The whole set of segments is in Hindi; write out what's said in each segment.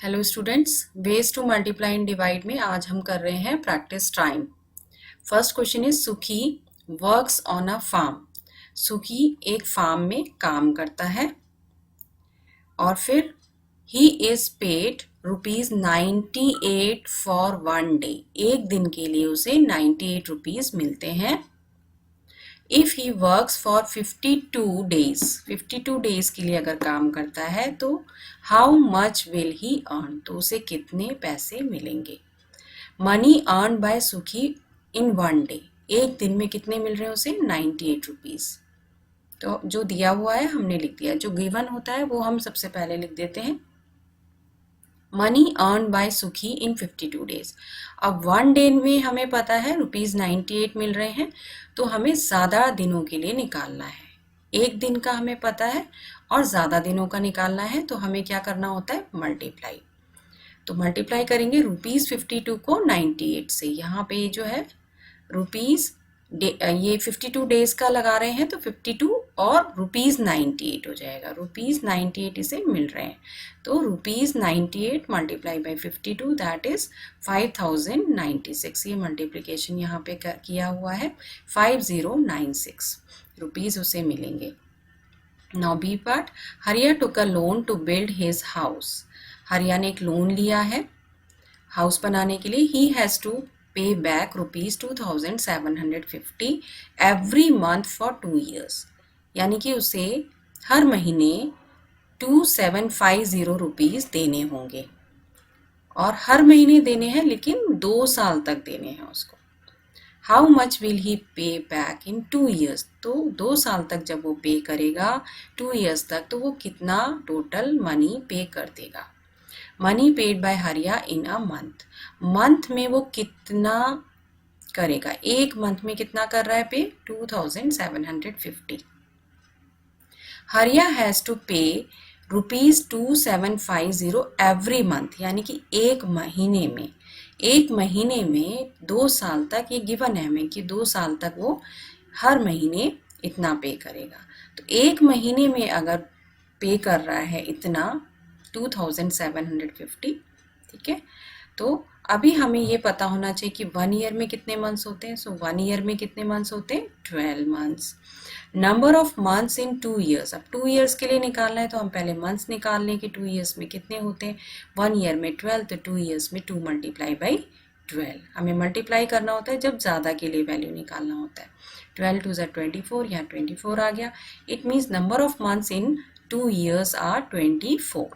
Hello students, base to multiply and divide में आज हम कर रहे हैं practice time. First question is सुखी वर्क्स ऑन अ फार्म। सुखी एक फार्म में काम करता है और फिर he is paid ₹98 for 1 day. एक दिन के लिए उसे 98 रुपीज मिलते हैं। If he works for 52 days, 52 days के लिए अगर काम करता है तो how much will he earn, तो उसे कितने पैसे मिलेंगे। मनी अर्न बाय सुखी इन 1 डे, एक दिन में कितने मिल रहे हैं उसे 98 रुपीज। तो जो दिया हुआ है हमने लिख दिया, जो गिवन होता है वो हम सबसे पहले लिख देते हैं। मनी अर्न बाय सुखी इन 52 डेज। अब 1 डे में हमें पता है ₹98 मिल रहे हैं, तो हमें ज़्यादा दिनों के लिए निकालना है। एक दिन का हमें पता है और ज़्यादा दिनों का निकालना है, तो हमें क्या करना होता है, मल्टीप्लाई। तो मल्टीप्लाई करेंगे ₹52 को 98 से। यहाँ पे जो है रुपीज़ ये 52 डेज का लगा रहे हैं तो 52 और ₹98 हो जाएगा। ₹98 इसे मिल रहे हैं, तो ₹98 मल्टीप्लाई बाई 52 दैट इज 5096। ये मल्टीप्लिकेशन यहाँ पे किया हुआ है, 5096 रुपीज़ उसे मिलेंगे। Now B part, Hariya took a loan to build his house. Hariya ने एक लोन लिया है हाउस बनाने के लिए। ही हैज़ टू पे back ₹2750 every month for 2 years, यानी कि उसे हर महीने 2750 रुपीज़ देने होंगे और हर महीने देने हैं, लेकिन 2 साल तक देने हैं उसको। हाउ मच विल ही पे बैक इन 2 years, तो 2 साल तक जब वो पे करेगा 2 years तक, तो वो कितना टोटल मनी पे कर देगा। मनी पेड बाय हरिया इन अ मंथ, मंथ में वो कितना करेगा, एक मंथ में कितना कर रहा है पे, 2750। हरिया हैज़ टू पे ₹2750 एवरी मंथ, यानी कि एक महीने में। एक महीने में 2 साल तक ये गिवन है हमें कि 2 साल तक वो हर महीने इतना पे करेगा। तो एक महीने में अगर पे कर रहा है इतना 2750, ठीक है। तो अभी हमें ये पता होना चाहिए कि 1 ईयर में कितने मंथ्स होते हैं। सो 1 ईयर में कितने मंथ्स होते हैं, 12 months. Number of months in 2 years, अब 2 years के लिए निकालना है तो हम पहले मंथ्स निकाल लें कि 2 years में कितने होते हैं। 1 ईयर में 12, तो 2 years में 2 मल्टीप्लाई बाई 12। हमें मल्टीप्लाई करना होता है जब ज़्यादा के लिए वैल्यू निकालना होता है। 12 2 24, यहाँ 24 आ गया। It means number of months in 2 years are 24।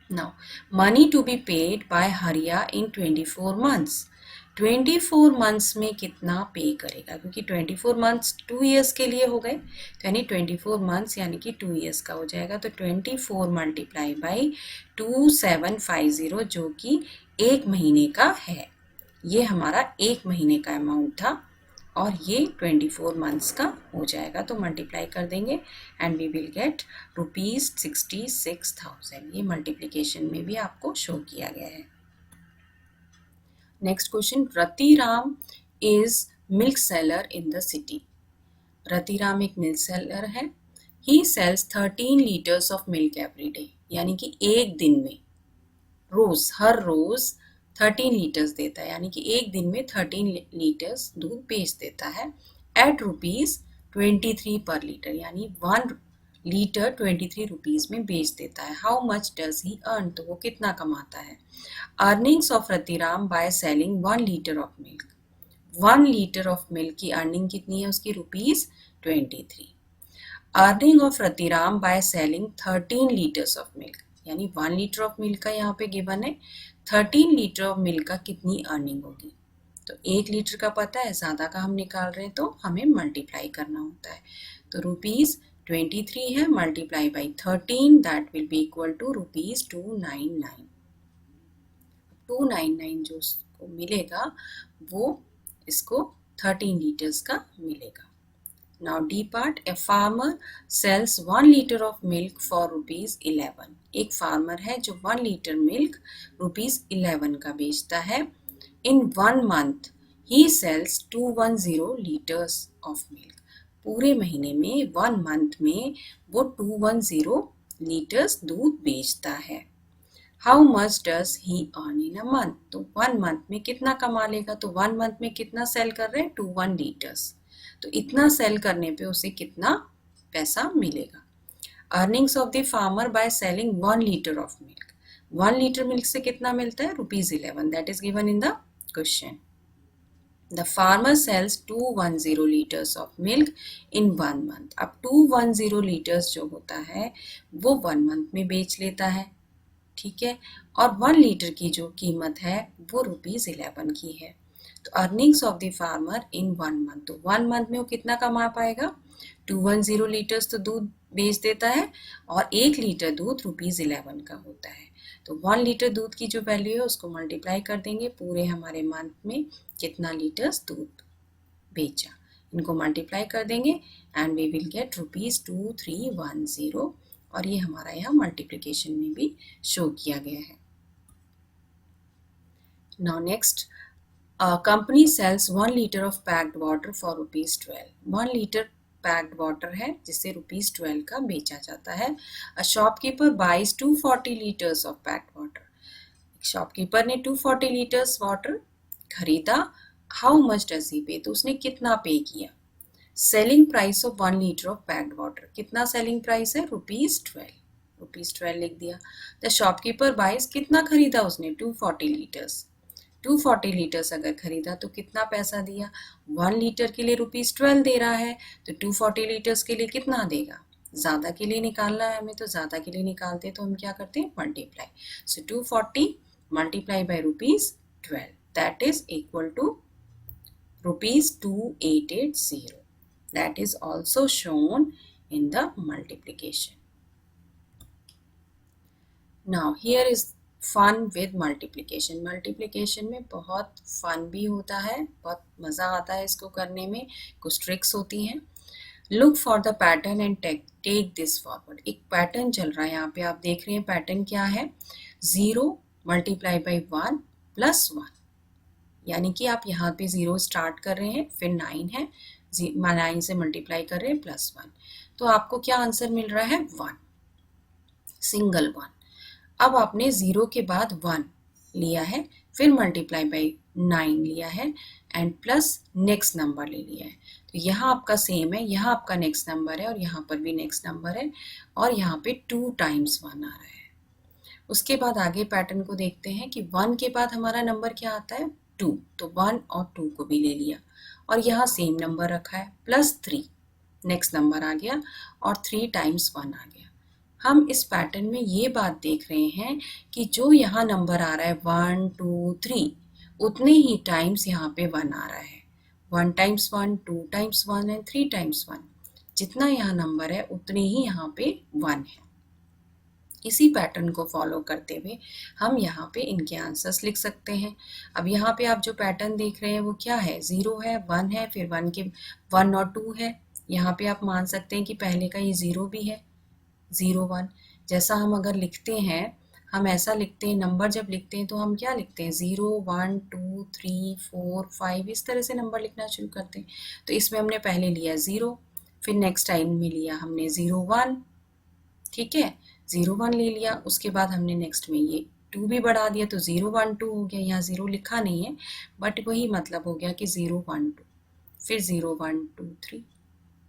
Now, money to be paid by Hariya in 24 months. 24 months में कितना पे करेगा, क्योंकि 24 months 2 years के लिए हो गए, तो यानी 24 months यानी कि 2 years का हो जाएगा। तो 24 मल्टीप्लाई बाई 2750, जो कि एक महीने का है। ये हमारा एक महीने का अमाउंट था और ये 24 मंथ्स का हो जाएगा। तो मल्टीप्लाई कर देंगे एंड वी विल गेट ₹66,000। ये मल्टीप्लिकेशन में भी आपको शो किया गया है। Next question, Ratiram is milk seller in the city. Ratiram एक मिल्क सेलर है। He sells 13 litres of milk every day, यानी कि एक दिन में रोज, हर रोज 13 लीटर्स देता है, यानी कि एक दिन में 13 लीटर्स दूध बेच देता है एट ₹23 पर लीटर, यानी 1 लीटर 23 रुपीज़ में बेच देता है। How much does he earn, तो वो कितना कमाता है। Earnings of Ratiram by selling 1 litre of milk. 1 litre of milk की अर्निंग कितनी है उसकी, ₹23। Earning of Ratiram by selling 13 litres of milk, यानी 1 लीटर ऑफ मिल्क का यहाँ पे गिवन है। 13 लीटर ऑफ मिल्क का कितनी अर्निंग होगी, तो 1 लीटर का पता है, ज़्यादा का हम निकाल रहे हैं तो हमें मल्टीप्लाई करना होता है। तो ₹23 है, multiply by 13 that will be equal to ₹299। 299 जो उसको मिलेगा वो इसको 13 लीटर्स का मिलेगा। Now D part, a farmer sells 1 liter of milk for ₹11। एक फार्मर है जो 1 लीटर मिल्क ₹11 का बेचता है। In 1 month he sells 210 liters of milk। पूरे महीने में 1 मंथ में वो 210 लीटर्स दूध बेचता है। How much does he earn in a month, तो 1 मंथ में कितना कमा लेगा, तो 1 मंथ में कितना सेल कर रहे हैं, 21 लीटर्स, तो इतना सेल करने पे उसे कितना पैसा मिलेगा। Earnings of the farmer by selling 1 litre of milk, 1 litre milk से कितना मिलता है, ₹11, that is given in the question. The farmer sells 210 liters of milk in 1 month. अब 210 liters जो होता है वो 1 month में बेच लेता है, ठीक है, और 1 लीटर की जो कीमत है वो ₹11 की है। तो earnings of the farmer in 1 month, तो 1 मंथ में वो कितना कमा पाएगा, 210 लीटर्स तो दूध बेच देता है और 1 लीटर दूध ₹11 का होता है। तो 1 लीटर दूध की जो वैल्यू है उसको मल्टीप्लाई कर देंगे पूरे हमारे मंथ में कितना लीटर्स दूध बेचा, इनको मल्टीप्लाई कर देंगे एंड वी विल गेट ₹2310, और ये हमारा यहाँ मल्टीप्लिकेशन में भी शो किया गया है। Now next, company sells 1 litre of packed water for ₹12, 1 litre packed water है जिसे ₹12 का बेचा जाता है। A shopkeeper buys 240 litres of packed water, shopkeeper ने 240 लीटर्स वाटर खरीदा। How much does he pay, तो उसने कितना पे किया। Selling price of 1 litre of packed water, कितना सेलिंग प्राइस है, ₹12 लिख दिया। द शॉपकीपर बाइज, कितना खरीदा उसने, 240 लीटर्स, 240 लीटर्स अगर खरीदा तो कितना पैसा दिया, 1 लीटर के लिए ₹12 दे रहा है, तो 240 लीटर्स के लिए कितना देगा, ज़्यादा के लिए निकालना है हमें, तो ज़्यादा के लिए निकालते तो हम क्या करते हैं, multiply. So 240 multiply by ₹12, that is equal to ₹2880, that is also shown in the multiplication. Now here is fun with multiplication. Multiplication में बहुत fun भी होता है, बहुत मज़ा आता है इसको करने में, कुछ ट्रिक्स होती हैं। Look for the pattern and take this forward. एक पैटर्न चल रहा है यहाँ पे, आप देख रहे हैं पैटर्न क्या है, 0 मल्टीप्लाई बाई 1 प्लस 1, यानी कि आप यहाँ पे 0 स्टार्ट कर रहे हैं, फिर 9 है, 9 से मल्टीप्लाई कर रहे हैं प्लस 1, तो आपको क्या आंसर मिल रहा है, 1, सिंगल 1। अब आपने 0 के बाद 1 लिया है, फिर मल्टीप्लाई बाई 9 लिया है एंड प्लस नेक्स्ट नंबर ले लिया है, तो यहाँ आपका सेम है, यहाँ आपका नेक्स्ट नंबर है और यहाँ पर भी नेक्स्ट नंबर है, और यहाँ पे 2 टाइम्स 1 आ रहा है। उसके बाद आगे पैटर्न को देखते हैं कि 1 के बाद हमारा नंबर क्या आता है, 2, तो 1 और 2 को भी ले लिया और यहाँ सेम नंबर रखा है, प्लस 3 नेक्स्ट नंबर आ गया और 3 टाइम्स 1 आ गया। हम इस पैटर्न में ये बात देख रहे हैं कि जो यहाँ नंबर आ रहा है 1 2 3, उतने ही टाइम्स यहाँ पे 1 आ रहा है, 1 टाइम्स 1, 2 टाइम्स 1 एंड 3 टाइम्स 1, जितना यहाँ नंबर है उतने ही यहाँ पे 1 है। इसी पैटर्न को फॉलो करते हुए हम यहाँ पे इनके आंसर्स लिख सकते हैं। अब यहाँ पे आप जो पैटर्न देख रहे हैं वो क्या है, 0 है, 1 है, फिर 1 और 2 है। यहाँ पे आप मान सकते हैं कि पहले का ये 0 भी है, 0 1, जैसा हम अगर लिखते हैं, हम ऐसा लिखते हैं, नंबर जब लिखते हैं तो हम क्या लिखते हैं, 0 1 2 3 4 5, इस तरह से नंबर लिखना शुरू करते हैं। तो इसमें हमने पहले लिया 0, फिर नेक्स्ट टाइम में लिया हमने 0 1, ठीक है, 0 1 ले लिया, उसके बाद हमने नेक्स्ट में ये 2 भी बढ़ा दिया, तो 0 1 2 हो गया, यहाँ 0 लिखा नहीं है बट वही मतलब हो गया कि 0 1 2, फिर 0 1 2 3,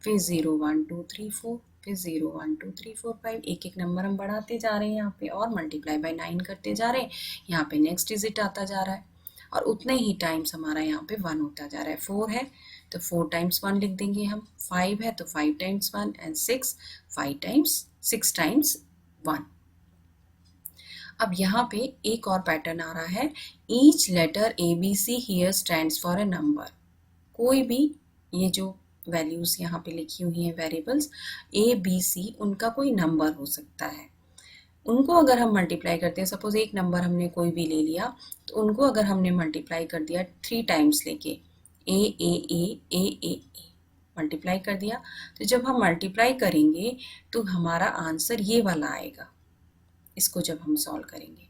फिर 0 1 2 3 4, फिर 0 1 2 3 4 5, एक एक नंबर हम बढ़ाते जा रहे हैं यहाँ पे और मल्टीप्लाई बाय 9 करते जा रहे हैं, यहाँ पे नेक्स्ट डिजिट आता जा रहा है और उतने ही टाइम्स हमारा यहाँ पे 1 होता जा रहा है। 4 है तो 4 टाइम्स 1 लिख देंगे हम, 5 है तो 5 टाइम्स 1 एंड 6 टाइम्स 1। अब यहाँ पे एक और पैटर्न आ रहा है, each letter ABC here stands for a number. कोई भी ये जो वैल्यूज यहाँ पे लिखी हुई हैं वेरिएबल्स ABC, उनका कोई नंबर हो सकता है, उनको अगर हम मल्टीप्लाई करते हैं, सपोज एक नंबर हमने कोई भी ले लिया, तो उनको अगर हमने मल्टीप्लाई कर दिया 3 टाइम्स लेके ए मल्टीप्लाई कर दिया, तो जब हम मल्टीप्लाई करेंगे तो हमारा आंसर ये वाला आएगा। इसको जब हम सॉल्व करेंगे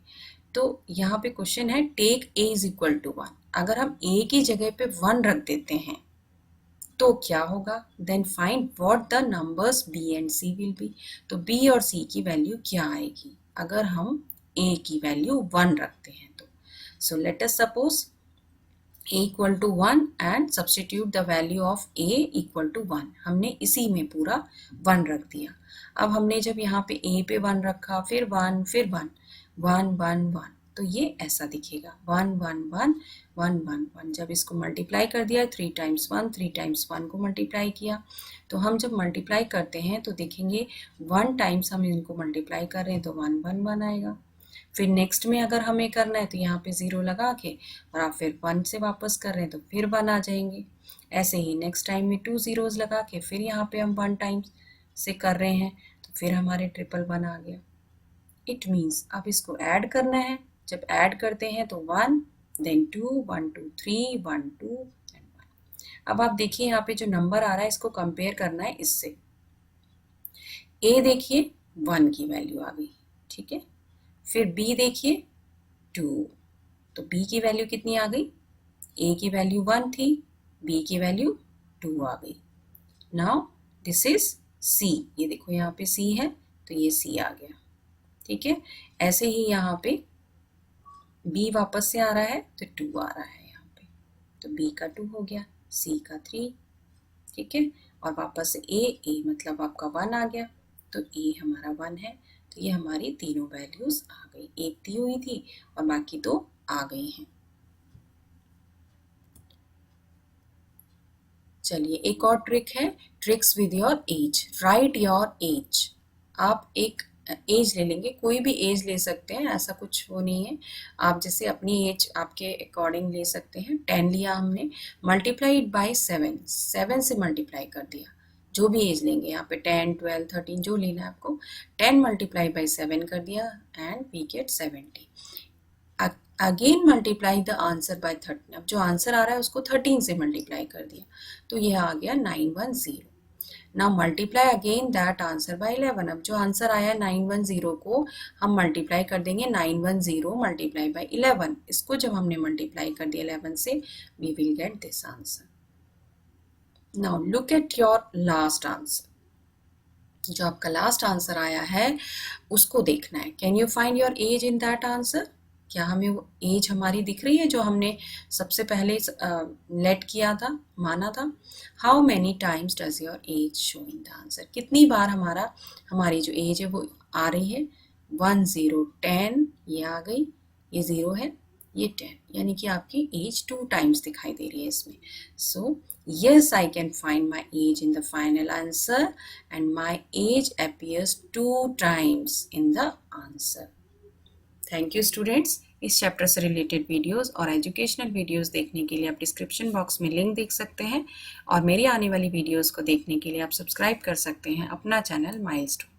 तो यहाँ पे क्वेश्चन है take a is equal to 1, अगर हम a की जगह पे 1 रख देते हैं तो क्या होगा, then find what the numbers b and c will be. तो b और c की वैल्यू क्या आएगी अगर हम a की वैल्यू 1 रखते हैं तो so let us suppose a equal to 1 and substitute the value of a equal to 1। हमने इसी में पूरा 1 रख दिया। अब हमने जब यहाँ पे a पे 1 रखा, फिर 1, फिर 1, 1 1 1, तो ये ऐसा दिखेगा 1 1 1 1 1 1। जब इसको मल्टीप्लाई कर दिया 3 टाइम्स 1, 3 टाइम्स 1 को मल्टीप्लाई किया, तो हम जब मल्टीप्लाई करते हैं तो देखेंगे 1 टाइम्स हम इनको मल्टीप्लाई कर रहे हैं तो 1 1 1 आएगा। फिर नेक्स्ट में अगर हमें करना है तो यहाँ पे 0 लगा के और आप फिर 1 से वापस कर रहे हैं तो फिर 1 आ जाएंगे। ऐसे ही नेक्स्ट टाइम में 2 zeros लगा के फिर यहाँ पे हम 1 टाइम्स से कर रहे हैं तो फिर हमारे 1 आ गया। इट मीन्स अब इसको ऐड करना है। जब ऐड करते हैं तो 1 देन 2 1 2 3 1 2 एंड 1। अब आप देखिए यहाँ पे जो नंबर आ रहा है इसको कंपेयर करना है इससे। a देखिए 1 की वैल्यू आ गई, ठीक है। फिर b देखिए 2, तो b की वैल्यू कितनी आ गई? a की वैल्यू 1 थी, b की वैल्यू 2 आ गई। नाउ दिस इज c, ये देखो यहाँ पे c है तो ये c आ गया, ठीक है। ऐसे ही यहाँ पे b वापस से आ रहा है तो 2 आ रहा है यहाँ पे, तो b का 2 हो गया, c का 3, ठीक है। और वापस से a मतलब आपका 1 आ गया, तो a हमारा 1 है। तो ये हमारी तीनों वैल्यूज आ गई, एक दी हुई थी और बाकी 2 आ गई हैं। चलिए एक और ट्रिक है, tricks with your age. Right your age. आप एक एज ले लेंगे, कोई भी एज ले सकते हैं, ऐसा कुछ वो नहीं है। आप जैसे अपनी एज आपके अकॉर्डिंग ले सकते हैं। 10 लिया हमने, मल्टीप्लाइड बाय 7, 7 से मल्टीप्लाई कर दिया। जो भी एज लेंगे यहाँ पे 10 12 13 जो लेना है आपको, 10 मल्टीप्लाई बाय 7 कर दिया and we get 70। Again multiply the answer by 13। अब जो आंसर आ रहा है उसको 13 से मल्टीप्लाई कर दिया तो ये आ गया 910। Now multiply again that answer by 11। अब जो आंसर आया 910 को हम मल्टीप्लाई कर देंगे 910 मल्टीप्लाई बाय 11। इसको जब हमने मल्टीप्लाई कर दिया 11 से, we will get this answer. Now look at your last answer. जो आपका लास्ट आंसर आया है उसको देखना है। Can you find your age in that answer? क्या हमें वो एज हमारी दिख रही है जो हमने सबसे पहले लेट किया था, माना था? How many times does your age show in the answer? कितनी बार हमारी जो एज है वो आ रही है? 1 0 10, ये आ गई, ये 0 है, ये 10, यानी कि आपकी एज 2 टाइम्स दिखाई दे रही है इसमें। सो yes, I can find my age in the final answer and my age appears 2 times in the answer. Thank you students. इस चैप्टर से रिलेटेड वीडियोस और एजुकेशनल वीडियोस देखने के लिए आप डिस्क्रिप्शन बॉक्स में लिंक देख सकते हैं और मेरी आने वाली वीडियोस को देखने के लिए आप सब्सक्राइब कर सकते हैं अपना चैनल माइलस्टोन।